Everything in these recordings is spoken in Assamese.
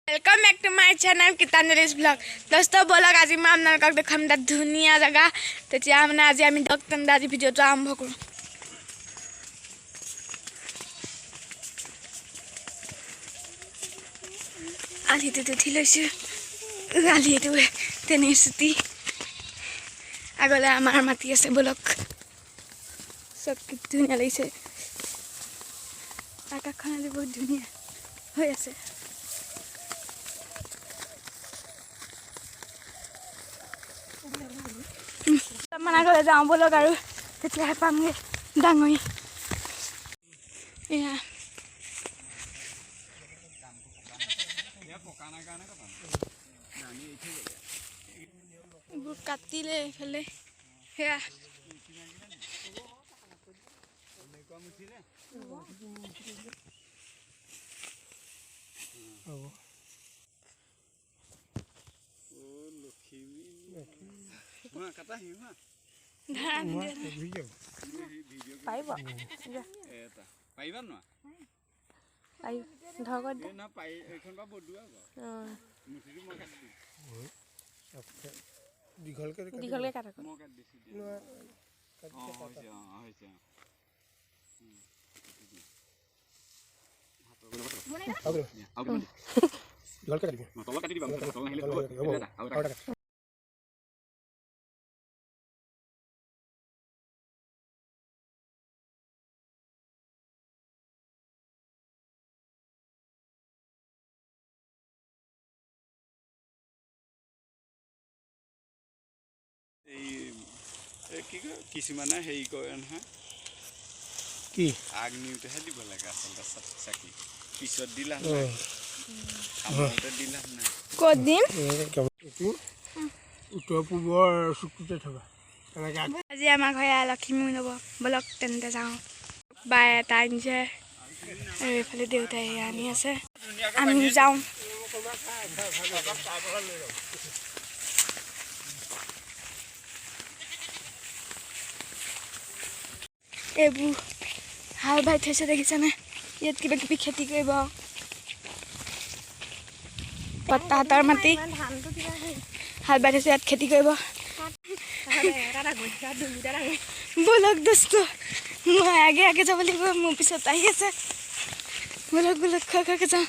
Welcome back to my channel Geetanjali's blog दोस्तों बोलक आज मैं आपनालोকক देखाम ता धुनिया जगह तेतिया माने आज आमी डक्टन दाजी भिडिओটো आरम्भ करू आलिते तो थिलैछु आलिएतो तेने सुती आगले आमार माटी আছে बोलक सब कि धुनिया लैছে आकाशখন আজি बहुत धुनिया হৈ আছে मना कर जाऊँ बोलक और पागे डांगरी काटिले इफाले सेया কিছুমানে হেৰি কৰে নহয় কি আগ্নিউতেহে দিব লাগে আচলতে চাকি পিছত দিলা নাই আমাৰতে দিলা নাই ক'ত দিম উত্তৰ পূবৰ চুকুতে থকা আজি আমাৰ ঘৰে লক্ষ্মী নব বলক তেন্তে যাওঁ বাই টাইম যে আৰু এইফালে দেউতাই আনি আছে আমি যাওঁ এইবোৰ হাল বাই থৈছে দেখিছেনে ইয়াত কিবা কিবি খেতি কৰিব পত্তাহাতৰ মাটি হাল বাই থৈছে ইয়াত খেতি কৰিব बोलक दोस्तों मैं आगे आगे যাব লাগিব মোৰ পিছত আহি আছে बोलक बोलक খা যাওঁ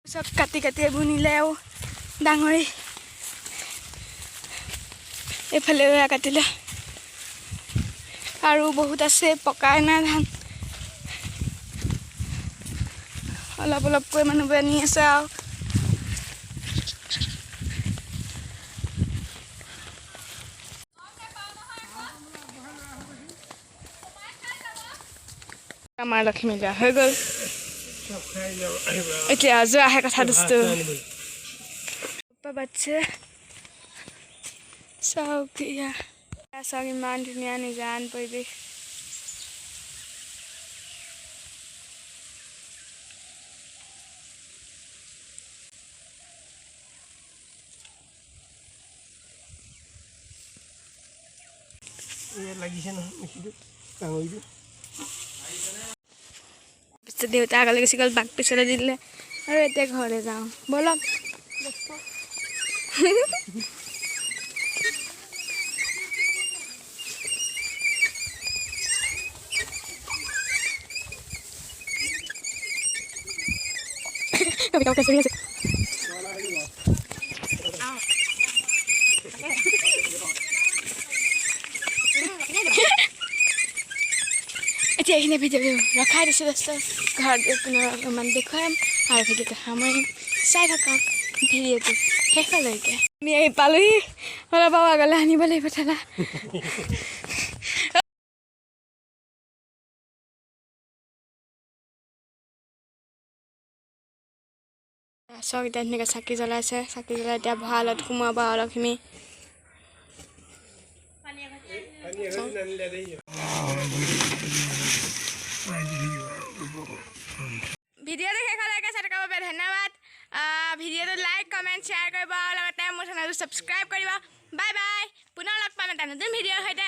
सब काटी काटी बुनिले আৰু ডাঙৰি এফালে কাটিলে আৰু বহুত আছে পকাই না ধান অলপ অলপকৈ মানুহবোৰে নি আছে আৰু আমাৰ লক্ষ্মী যা হৈ গ'ল এতিয়া যোৱা আহে কথা দোস্তো বাচ্চা চাওক চাওক ইমান ধুনীয়া নিজান পৰিৱেশ লাগিছে নহয় মিচিটো ডাঙৰিটো পিছত দেউতা আগলৈ গুচি গ'ল বাক পিছলৈ দি দিলে আৰু এতিয়া ঘৰলৈ যাওঁ ব'লক Kami kau serius. এতিয়া এইখিনি ভিডিঅ' ৰখাই দিছোঁ দোস্ত ঘৰত পুনৰমান দেখুৱাম আৰু ভিডিঅ'টো সামৰিম চাই থাকক ভিডিঅ'টো শেষলৈকে আমি আহি পালোহি অলপ আগলৈ আনিব লাগিব ঠেলা চাওক এতিয়া ধুনীয়াকৈ চাকি জ্বলাইছে চাকি জ্বলাই এতিয়া ভঁৰালত সোমোৱাব লক্ষ্মী ভিডিঅ'টো শেষলৈকে চাই থকাৰ বাবে ধন্যবাদ ভিডিঅ'টো লাইক কমেণ্ট শ্বেয়াৰ কৰিব আৰু লগতে মোৰ চেনেলটো ছাবস্ক্ৰাইব কৰিব বাই বাই পুনৰ লগ পাম এটা নতুন ভিডিঅ'ৰ সৈতে